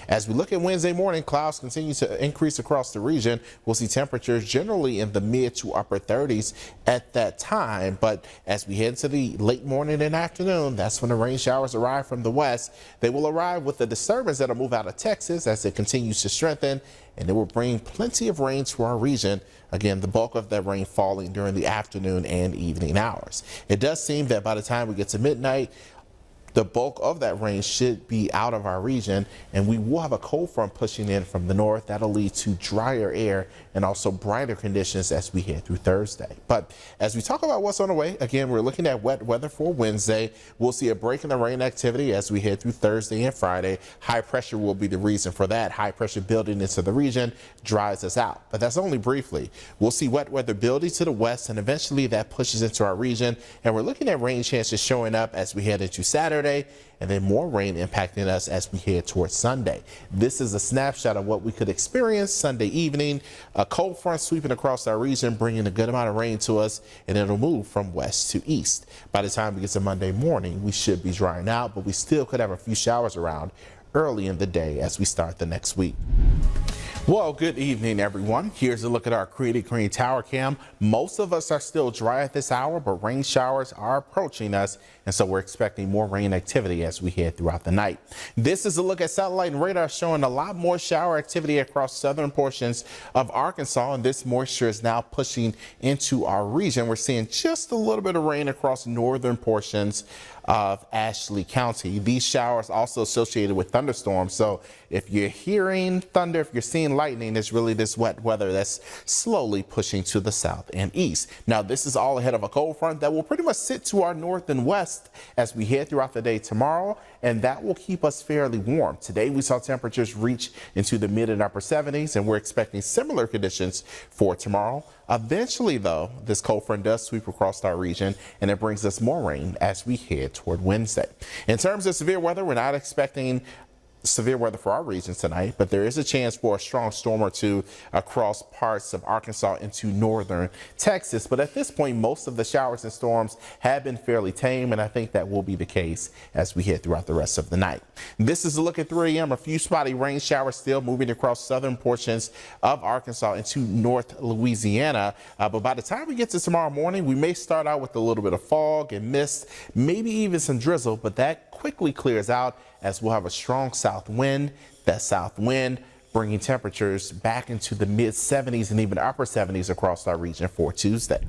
As we look at Wednesday morning, clouds continue to increase across the region. We'll see temperatures generally in the mid to upper 30s at that time. But as we head into the late morning and afternoon, that's when the rain showers arrive from the west. They will arrive with a disturbance that'll move out of Texas as it continues to strengthen, and it will bring plenty of rain to our region. Again, the bulk of that rain falling during the afternoon and evening hours. It does seem that by the time we get to midnight, the bulk of that rain should be out of our region, and we will have a cold front pushing in from the north. That'll lead to drier air and also brighter conditions as we head through Thursday. But as we talk about what's on the way, again, we're looking at wet weather for Wednesday. We'll see a break in the rain activity as we head through Thursday and Friday. High pressure will be the reason for that. High pressure building into the region dries us out, but that's only briefly. We'll see wet weather building to the west, and eventually that pushes into our region, and we're looking at rain chances showing up as we head into Saturday, and then more rain impacting us as we head towards Sunday. This is a snapshot of what we could experience Sunday evening. A cold front sweeping across our region, bringing a good amount of rain to us, and it'll move from west to east. By the time we get to Monday morning, we should be drying out, but we still could have a few showers around early in the day as we start the next week. Well, good evening, everyone. Here's a look at our Creative Green Tower Cam. Most of us are still dry at this hour, but rain showers are approaching us, and so we're expecting more rain activity as we head throughout the night. This is a look at satellite and radar showing a lot more shower activity across southern portions of Arkansas, and this moisture is now pushing into our region. We're seeing just a little bit of rain across northern portions of Ashley County. These showers also associated with thunderstorms, so if you're hearing thunder, if you're seeing lightning, it's really this wet weather that's slowly pushing to the south and east. Now, this is all ahead of a cold front that will pretty much sit to our north and west as we head throughout the day tomorrow, and that will keep us fairly warm. Today, we saw temperatures reach into the mid and upper 70s, and we're expecting similar conditions for tomorrow. Eventually, though, this cold front does sweep across our region, and it brings us more rain as we head toward Wednesday. In terms of severe weather, we're not expecting severe weather for our region tonight, but there is a chance for a strong storm or two across parts of Arkansas into northern Texas. But at this point, most of the showers and storms have been fairly tame, and I think that will be the case as we head throughout the rest of the night. This is a look at 3 a.m. A few spotty rain showers still moving across southern portions of Arkansas into North Louisiana. But by the time we get to tomorrow morning, we may start out with a little bit of fog and mist, maybe even some drizzle, but that quickly clears out as we'll have a strong south wind. That south wind bringing temperatures back into the mid 70s and even upper 70s across our region for Tuesday.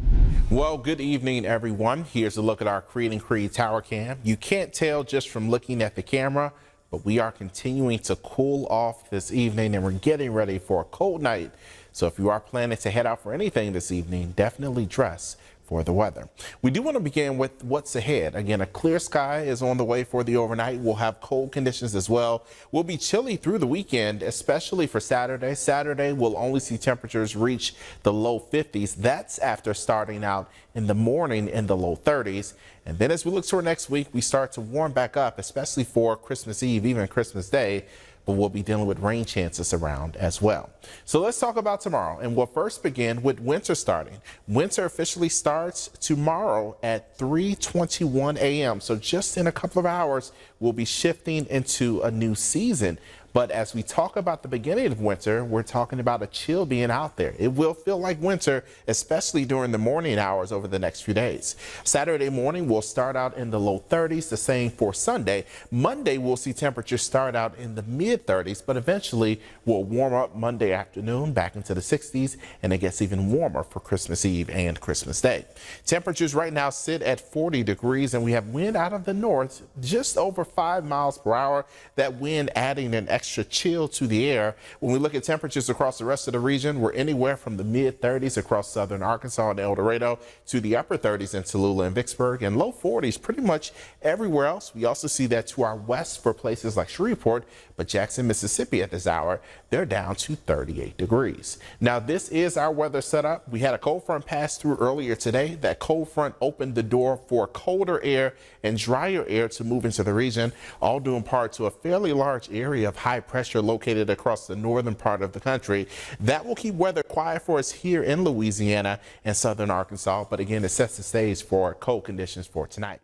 Well, good evening, everyone. Here's a look at our Creating Creed Tower Cam. You can't tell just from looking at the camera, but we are continuing to cool off this evening, and we're getting ready for a cold night. So if you are planning to head out for anything this evening, definitely dress for the weather. We do want to begin with what's ahead. Again, a clear sky is on the way for the overnight. We'll have cold conditions as well. We'll be chilly through the weekend, especially for Saturday. Saturday, we'll only see temperatures reach the low 50s. That's after starting out in the morning in the low 30s. And then as we look toward next week, we start to warm back up, especially for Christmas Eve, even Christmas Day. But we'll be dealing with rain chances around as well. So let's talk about tomorrow, and we'll first begin with winter starting. Winter officially starts tomorrow at 3:21 a.m. So just in a couple of hours, we'll be shifting into a new season. But as we talk about the beginning of winter, we're talking about a chill being out there. It will feel like winter, especially during the morning hours over the next few days. Saturday morning, we'll start out in the low 30s, the same for Sunday. Monday, we'll see temperatures start out in the mid 30s, but eventually we'll warm up Monday afternoon back into the 60s, and it gets even warmer for Christmas Eve and Christmas Day. Temperatures right now sit at 40 degrees, and we have wind out of the north just over 5 miles per hour. That wind adding an extra chill to the air. When we look at temperatures across the rest of the region, we're anywhere from the mid 30s across southern Arkansas and El Dorado to the upper 30s in Tallulah and Vicksburg, and low 40s pretty much everywhere else. We also see that to our west for places like Shreveport, but Jackson, Mississippi at this hour, they're down to 38 degrees. Now, this is our weather setup. We had a cold front pass through earlier today. That cold front opened the door for colder air and drier air to move into the region, all due in part to a fairly large area of high pressure located across the northern part of the country. That will keep weather quiet for us here in Louisiana and southern Arkansas, but again, it sets the stage for cold conditions for tonight.